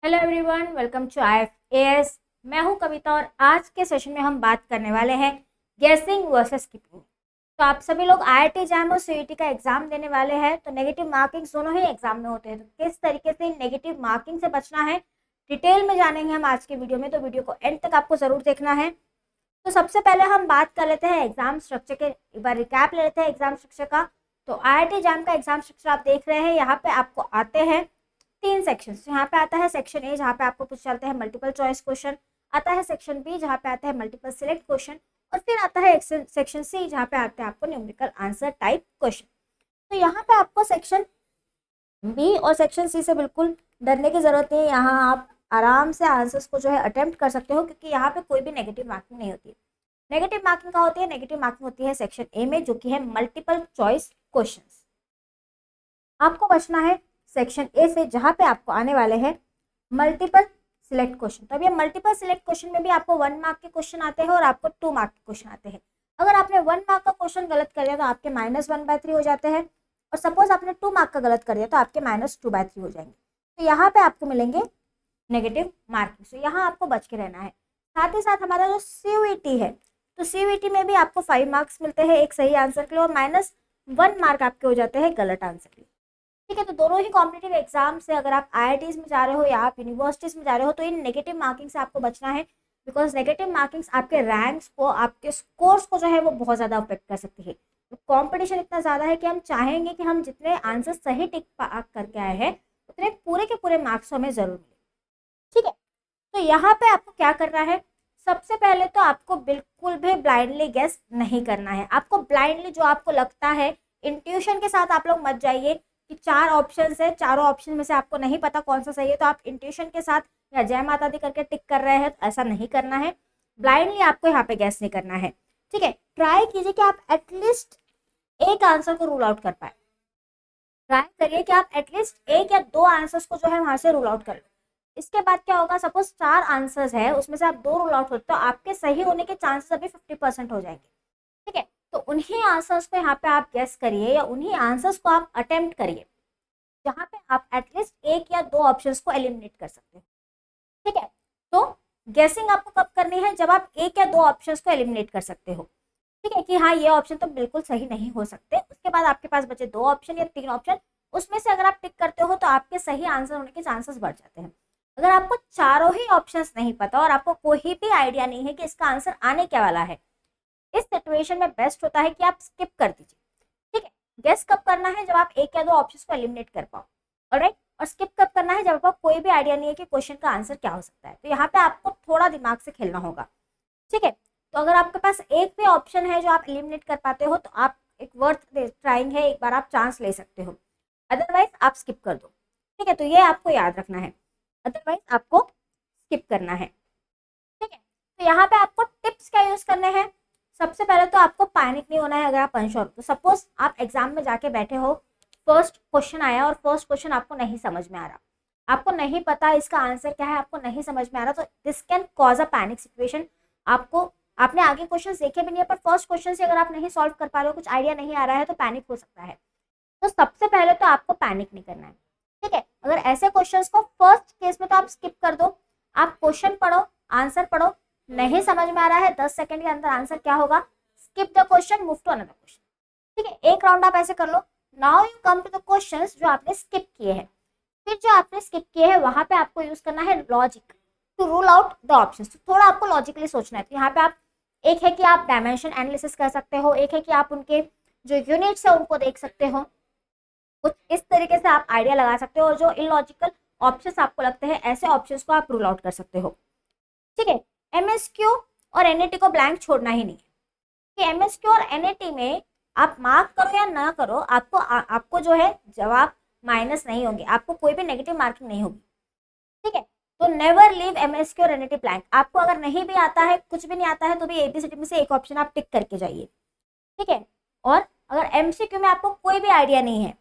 Hello everyone, welcome to IFAS। मैं हूं कविता और आज के सेशन में हम बात करने वाले हैं गेसिंग वर्सेस स्किपिंग। तो आप सभी लोग IIT जैम और CET का एग्जाम देने वाले हैं, तो नेगेटिव मार्किंग्स दोनों ही एग्जाम में होते हैं। तो किस तरीके से नेगेटिव मार्किंग से बचना है डिटेल में जानेंगे हम आज के वीडियो में, तो वीडियो को एंड तक आपको ज़रूर देखना है। तो सबसे पहले हम बात कर लेते हैं एग्जाम स्ट्रक्चर के, एक बार रिकैप ले लेते हैं एग्जाम स्ट्रक्चर का। तो IIT जैम का एग्जाम स्ट्रक्चर आप देख रहे हैं, यहाँ पे आपको आते हैं 3 सेक्शंस। यहाँ पे आता है सेक्शन ए, जहाँ पे आपको पूछ चलते हैं मल्टीपल चॉइस क्वेश्चन। आता है सेक्शन बी, जहाँ पे आता है मल्टीपल सिलेक्ट क्वेश्चन। और फिर आता है सेक्शन सी, जहाँ पे आते हैं आपको न्यूमेरिकल आंसर टाइप क्वेश्चन। तो यहाँ पे आपको सेक्शन बी और सेक्शन सी से बिल्कुल डरने की जरूरत नहीं है। यहाँ आप आराम से आंसर्स को जो है अटेम्प्ट कर सकते हो, क्योंकि यहाँ पे कोई भी नेगेटिव मार्किंग नहीं होती है। नेगेटिव मार्किंग का होती है, नेगेटिव मार्किंग होती है सेक्शन ए में, जो कि है मल्टीपल चॉइस क्वेश्चंस। आपको बचना है सेक्शन ए से, जहाँ पे आपको आने वाले हैं मल्टीपल सिलेक्ट क्वेश्चन। तो अब ये मल्टीपल सिलेक्ट क्वेश्चन में भी आपको 1 मार्क के क्वेश्चन आते हैं और आपको 2 मार्क के क्वेश्चन आते हैं। अगर आपने 1 मार्क का क्वेश्चन गलत कर दिया तो आपके -1/3 हो जाते हैं, और सपोज आपने 2 मार्क का गलत कर दिया तो आपके -2/3 हो जाएंगे। तो यहाँ पे आपको मिलेंगे नेगेटिव मार्किंग। तो यहाँ आपको बच के रहना है। साथ ही साथ हमारा जो CUET है, तो CUET में भी आपको 5 मार्क्स मिलते हैं एक सही आंसर के लिए, और -1 मार्क आपके हो जाते हैं गलत आंसर के लिए। ठीक है, तो दोनों ही कॉम्पिटिटिव एग्जाम से अगर आप IITs में जा रहे हो या आप यूनिवर्सिटीज में जा रहे हो, तो इन नेगेटिव मार्किंग से आपको बचना है। बिकॉज नेगेटिव मार्किंग्स आपके रैंक्स को, आपके स्कोर्स को जो है वो बहुत ज़्यादा अफेक्ट कर सकती है। तो कॉम्पिटिशन इतना ज़्यादा है कि हम चाहेंगे कि हम जितने आंसर सही टिक करके आए हैं उतने पूरे के पूरे मार्क्स हमें ज़रूर मिले। ठीक है, तो यहाँ पे आपको क्या करना है, सबसे पहले तो आपको बिल्कुल भी ब्लाइंडली गेस नहीं करना है। आपको ब्लाइंडली जो आपको लगता है, इंट्यूशन के साथ आप लोग मत जाइए कि 4 ऑप्शन है, चारों ऑप्शन में से आपको नहीं पता कौन सा सही है तो आप इंट्यूशन के साथ या जय माता दी करके टिक कर रहे हैं। तो ऐसा नहीं करना है, ब्लाइंडली आपको यहाँ पे गैस नहीं करना है। ठीक है, ट्राई कीजिए कि आप एटलीस्ट एक आंसर को रूल आउट कर पाए। ट्राई करिए कि आप एटलीस्ट 1 या 2 आंसर्स को जो है वहां से रूल आउट कर लो। इसके बाद क्या होगा, सपोज 4 आंसर्स है, उसमें से आप 2 रूल आउट होते तो आपके सही होने के चांसेस अभी 50% हो जाएंगे। ठीक है, तो उन्हीं आंसर्स को यहाँ पे आप गेस करिए या उन्हीं आंसर्स को आप अटेम्प्ट करिए जहाँ पे आप एटलीस्ट 1 या 2 ऑप्शंस को एलिमिनेट कर सकते हैं। ठीक है, तो गेसिंग आपको कब करनी है, जब आप 1 या 2 ऑप्शंस को एलिमिनेट कर सकते हो। ठीक है, कि हाँ ये ऑप्शन तो बिल्कुल सही नहीं हो सकते। उसके बाद आपके पास बचे 2 ऑप्शन या 3 ऑप्शन, उसमें से अगर आप टिक करते हो तो आपके सही आंसर होने के चांसेस बढ़ जाते हैं। अगर आपको चारों ही ऑप्शंस नहीं पता और आपको कोई भी आइडिया नहीं है कि इसका आंसर आने क्या वाला है, इस सिचुएशन में बेस्ट होता है कि आप स्किप कर दीजिए। ठीक है, गेस कब करना है, जब आप 1 या 2 ऑप्शंस को एलिमिनेट कर पाओ। ऑलराइट, और स्किप कब करना है, जब आपको कोई भी आइडिया नहीं है कि क्वेश्चन का आंसर क्या हो सकता है। तो यहाँ पे आपको थोड़ा दिमाग से खेलना होगा। ठीक है, तो अगर आपके पास एक भी ऑप्शन है जो आप एलिमिनेट कर पाते हो, तो आप एक वर्थ ट्राइंग है, एक बार आप चांस ले सकते हो। अदरवाइज आप स्किप कर दो। ठीक है, तो ये आपको याद रखना है, अदरवाइज आपको स्किप करना है। ठीक है, तो यहाँ पे आपको टिप्स क्या यूज करने हैं। सबसे पहले तो आपको पैनिक नहीं होना है। अगर आप अनश्योर, तो सपोज आप एग्जाम में जाके बैठे हो, फर्स्ट क्वेश्चन आया और फर्स्ट क्वेश्चन आपको नहीं समझ में आ रहा, आपको नहीं पता इसका आंसर क्या है, आपको नहीं समझ में आ रहा, तो this can cause a panic situation. आपको, आपने आगे क्वेश्चन देखे भी नहीं है, पर फर्स्ट क्वेश्चन से अगर आप नहीं सॉल्व कर पा रहे हो, कुछ आइडिया नहीं आ रहा है, तो पैनिक हो सकता है। तो सबसे पहले तो आपको पैनिक नहीं करना है। ठीक है, अगर ऐसे क्वेश्चंस को फर्स्ट केस में तो आप स्किप कर दो। आप क्वेश्चन पढ़ो, आंसर पढ़ो, नहीं समझ में आ रहा है 10 सेकंड के अंदर आंसर क्या होगा, skip the question, move to another question. ठीक है, एक राउंड आप ऐसे कर लो। Now you come to the questions जो आपने स्किप किए हैं। फिर जो आपने स्किप किए हैं वहां पे आपको यूज करना है logic to rule out the options. तो थोड़ा आपको लॉजिकली सोचना है। तो यहाँ पे आप, एक है कि आप डायमेंशन एनालिसिस कर सकते हो, एक है कि आप उनके जो यूनिट्स है उनको देख सकते हो। कुछ इस तरीके से आप आइडिया लगा सकते हो, और जो इलॉजिकल ऑप्शंस आपको लगते हैं ऐसे ऑप्शंस को आप रूल आउट कर सकते हो। ठीक है, MSQ और NAT को ब्लैंक छोड़ना ही नहीं है। कि MSQ और NAT में आप मार्क करो या ना करो, आपको जो है जवाब माइनस नहीं होंगे, आपको कोई भी नेगेटिव मार्किंग नहीं होगी। ठीक है, तो नेवर लीव MSQ और NAT ब्लैंक। आपको अगर नहीं भी आता है, कुछ भी नहीं आता है, तो भी ABCD में से एक ऑप्शन आप टिक करके जाइए। ठीक है, और अगर MCQ में आपको कोई भी आइडिया नहीं है,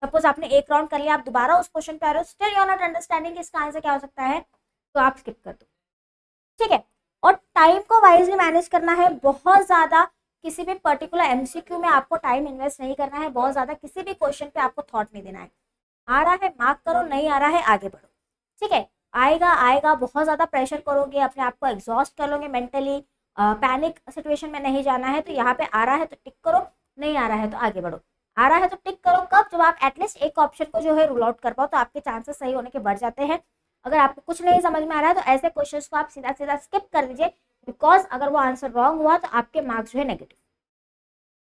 सपोज आपने एक राउंड कर लिया, आप दोबारा उस क्वेश्चन पे आ रहे हो, still you are not understanding इसका आंसर क्या हो सकता है, तो आप स्किप कर दो। ठीक है, और टाइम को वाइजली मैनेज करना है। बहुत ज्यादा किसी भी पर्टिकुलर MCQ में आपको टाइम इन्वेस्ट नहीं करना है। बहुत ज्यादा किसी भी क्वेश्चन पे आपको थॉट नहीं देना है। आ रहा है मार्क करो, नहीं आ रहा है आगे बढ़ो। ठीक है, आएगा आएगा, बहुत ज़्यादा प्रेशर करोगे, अपने आप को एग्जॉस्ट कर लोगे मेंटली, पैनिक सिचुएशन में नहीं जाना है। तो यहाँ पे आ रहा है तो टिक करो, नहीं आ रहा है तो आगे बढ़ो। आ रहा है तो टिक करो कब, जब आप एटलीस्ट एक ऑप्शन को जो है रूल आउट कर पाओ, तो आपके चांसेस सही होने के बढ़ जाते हैं। अगर आपको कुछ नहीं समझ में आ रहा है तो ऐसे क्वेश्चंस को आप सीधा सीधा स्किप कर दीजिए, बिकॉज अगर वो आंसर रॉन्ग हुआ तो आपके मार्क्स जो है नेगेटिव।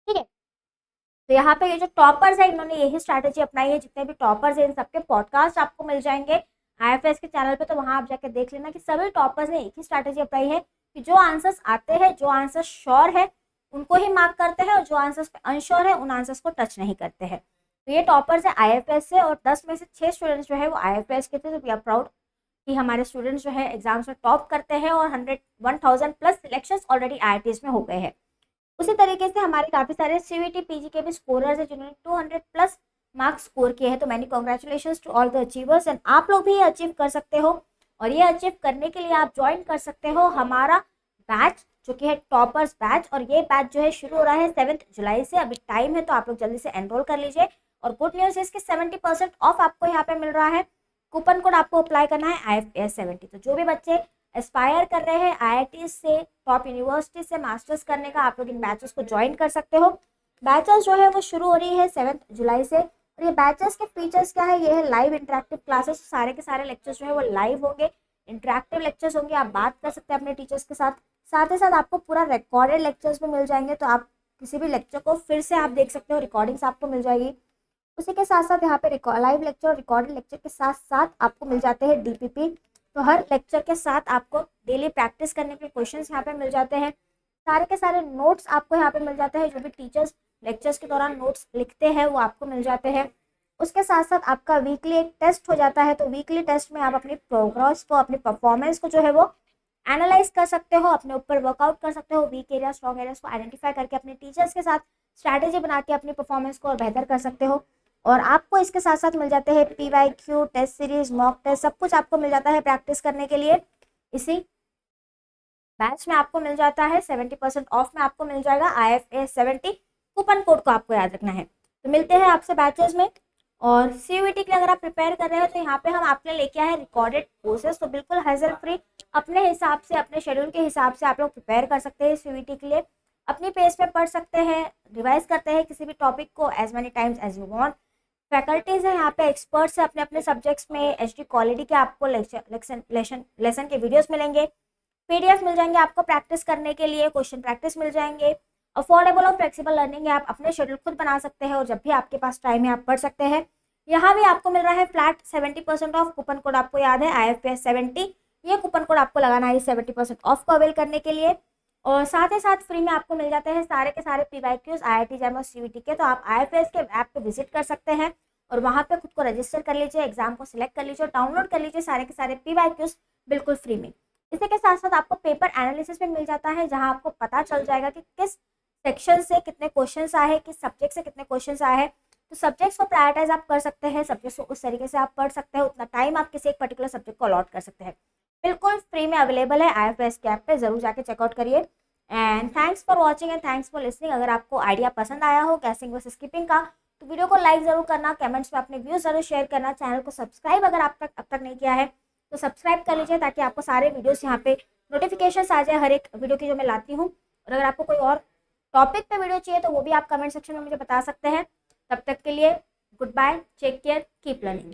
ठीक है, तो यहाँ पे ये जो टॉपर्स है इन्होंने यही स्ट्रैटेजी अपनाई है। जितने भी टॉपर्स हैं इन सबके पॉडकास्ट आपको मिल जाएंगे IFS के चैनल पे, तो वहां आप जाके देख लेना कि सभी टॉपर्स ने एक ही स्ट्रैटेजी अपनाई है कि जो आंसर्स आते हैं, जो आंसर श्योर है उनको ही मार्क करते हैं, और जो आंसर्स पे अनश्योर है उन आंसर्स को टच नहीं करते हैं। तो ये टॉपर्स है IFS से, और 10 में से 6 स्टूडेंट्स जो है वो IFS के थे। तो वी आर प्राउड कि हमारे स्टूडेंट्स जो है एग्जाम्स में टॉप करते हैं, और 1000 प्लस सिलेक्शंस ऑलरेडी IITs में हो गए हैं। उसी तरीके से हमारे काफ़ी सारे CVT PG के भी स्कोरर्स हैं जिन्होंने 200 प्लस मार्क्स स्कोर किए हैं। तो many congratulation to all the achievers, and आप लोग भी ये अचीव कर सकते हो। और ये अचीव करने के लिए आप ज्वाइन कर सकते हो हमारा बैच, जो कि है टॉपर्स बैच। और ये बैच जो है शुरू हो रहा है 7 जुलाई से, अभी टाइम है, तो आप लोग जल्दी से एनरोल कर लीजिए। और गुड न्यूज़ है इसके 70% ऑफ आपको यहाँ पे मिल रहा है। कूपन कोड आपको अप्लाई करना है IFS70। तो जो भी बच्चे एस्पायर कर रहे हैं IIT से, टॉप यूनिवर्सिटी से मास्टर्स करने का, आप लोग इन बैचेस को ज्वाइन कर सकते हो। बैचेस जो है वो शुरू हो रही है 7 जुलाई से। और ये बैचेस के फीचर्स क्या है, ये है लाइव इंटरेक्टिव क्लासेस। सारे के सारे लेक्चर्स जो है वो लाइव होंगे, इंटरेक्टिव लेक्चर्स होंगे, आप बात कर सकते हैं अपने टीचर्स के साथ। साथ ही साथ आपको पूरा रिकॉर्डेड लेक्चर्स भी मिल जाएंगे, तो आप किसी भी लेक्चर को फिर से आप देख सकते हो, रिकॉर्डिंग्स आपको मिल जाएगी। उसी के साथ साथ यहाँ पे लाइव लेक्चर और रिकॉर्डेड लेक्चर के साथ साथ आपको मिल जाते हैं DPP। तो हर लेक्चर के साथ आपको डेली प्रैक्टिस करने के क्वेश्चंस यहाँ पे मिल जाते हैं। सारे के सारे नोट्स आपको यहाँ पे मिल जाते हैं, जो भी टीचर्स लेक्चर्स के दौरान नोट्स लिखते हैं वो आपको मिल जाते हैं। उसके साथ साथ आपका वीकली एक टेस्ट हो जाता है। तो वीकली टेस्ट में आप अपनी प्रोग्रेस को, अपनी परफॉर्मेंस को जो है वो एनालाइज कर सकते हो, अपने ऊपर वर्कआउट कर सकते हो, वीक एरिया स्ट्रॉन्ग एरियाज को आइडेंटिफाई करके अपने टीचर्स के साथ स्ट्रैटेजी बना के अपनी परफॉर्मेंस को और बेहतर कर सकते हो। और आपको इसके साथ साथ मिल जाते हैं PYQ, test series, mock test, सब कुछ आपको मिल जाता है प्रैक्टिस करने के लिए। इसी बैच में आपको मिल जाता है 70% ऑफ में आपको मिल जाएगा IFS70। कूपन कोड को आपको याद रखना है। तो मिलते हैं आपसे बैचेस में। और CUET के लिए अगर आप प्रिपेयर कर रहे हो तो यहाँ पे हम आपके लिए लेके आए हैं रिकॉर्डेड कोर्सेज। तो बिल्कुल हैसल फ्री, अपने हिसाब से, अपने शेड्यूल के हिसाब से आप लोग प्रिपेयर कर सकते हैं CUET के लिए। अपनी पेज पे पढ़ सकते हैं, रिवाइज करते हैं किसी भी टॉपिक को as many times as you want. Faculties हैं यहाँ पे, एक्सपर्ट्स हैं अपने अपने सब्जेक्ट्स में। HD क्वालिटी के आपको लेसन के वीडियोस मिलेंगे, PDF मिल जाएंगे आपको प्रैक्टिस करने के लिए, क्वेश्चन प्रैक्टिस मिल जाएंगे। अफोर्डेबल और फ्लेक्सिबल लर्निंग है, आप अपने शेड्यूल खुद बना सकते हैं और जब भी आपके पास टाइम है आप पढ़ सकते हैं। यहाँ भी आपको मिल रहा है फ्लैट 70% ऑफ। कूपन कोड आपको याद है IFS70। ये कूपन कोड आपको लगाना है 70% ऑफ को अवेल करने के लिए। और साथ ही साथ फ्री में आपको मिल जाते हैं सारे के सारे PYQs IIT JAM और CUET के। तो आप IFS के ऐप पे विजिट कर सकते हैं और वहाँ पे खुद को रजिस्टर कर लीजिए, एग्जाम को सिलेक्ट कर लीजिए और डाउनलोड कर लीजिए सारे के सारे PYQs बिल्कुल फ्री में। इसी के साथ साथ आपको पेपर एनालिसिस भी मिल जाता है, जहाँ आपको पता चल जाएगा कि किस सेक्शन से कितने क्वेश्चंस आए हैं, किस सब्जेक्ट से कितने क्वेश्चंस आए हैं। तो सब्जेक्ट्स को प्रायोरिटाइज आप कर सकते हैं, सब्जेक्ट्स को उस तरीके से आप पढ़ सकते हैं, उतना टाइम आप किसी एक पर्टिकुलर सब्जेक्ट को अलॉट कर सकते हैं। बिल्कुल फ्री में अवेलेबल है IFS के ऐप पे, जरूर जाके चेकआउट करिए। And thanks for watching and thanks for listening. अगर आपको आइडिया पसंद आया हो गैसिंग वर्सेस कीपिंग का, तो वीडियो को लाइक जरूर करना, कमेंट्स में अपने व्यूज जरूर शेयर करना। चैनल को सब्सक्राइब अगर आप अब तक नहीं किया है तो सब्सक्राइब कर लीजिए, ताकि आपको सारे वीडियोस यहाँ पे नोटिफिकेशन आ जाए हर एक वीडियो की जो मैं लाती हूँ। और अगर आपको कोई और टॉपिक पे वीडियो चाहिए तो वो भी आप कमेंट सेक्शन में मुझे बता सकते हैं। तब तक के लिए goodbye, take care, keep learning.